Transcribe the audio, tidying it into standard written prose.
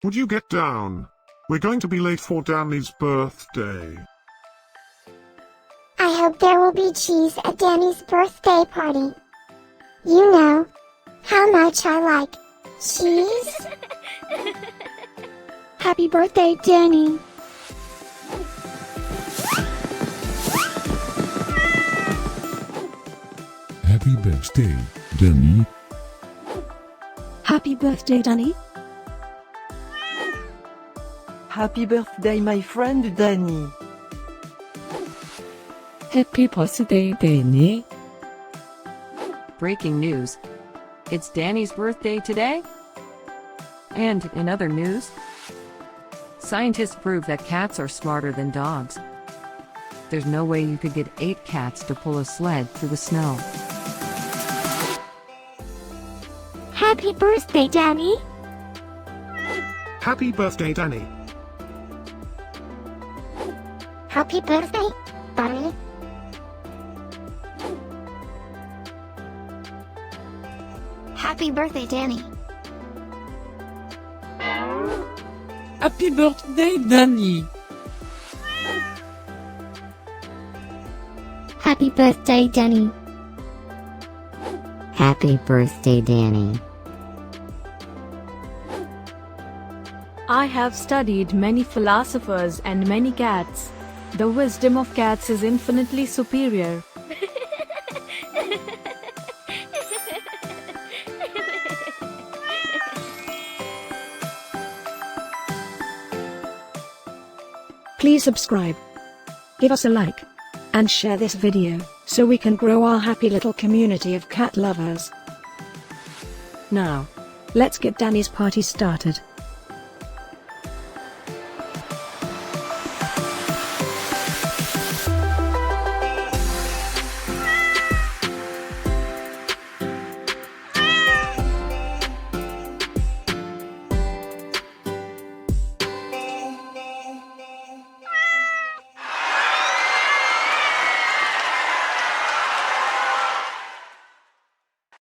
Would you get down? We're going to be late for Dani's birthday. I hope there will be cheese at Dani's birthday party. You know how much I like cheese. Happy birthday, Dani. Happy birthday, Dani. Happy birthday, Dani. Happy birthday, my friend Dani. Happy birthday, Dani. Breaking news. It's Dani's birthday today? And in other news, scientists prove that cats are smarter than dogs. There's no way you could get 8 cats to pull a sled through the snow. Happy birthday, Dani. Happy birthday, Dani. Happy birthday, Dani. Happy birthday, Dani. Happy birthday, Dani. Happy birthday, Dani. Happy birthday, Dani. I have studied many philosophers and many cats. The wisdom of cats is infinitely superior. Please subscribe, give us a like, and share this video, so we can grow our happy little community of cat lovers. Now, let's get Dani's party started.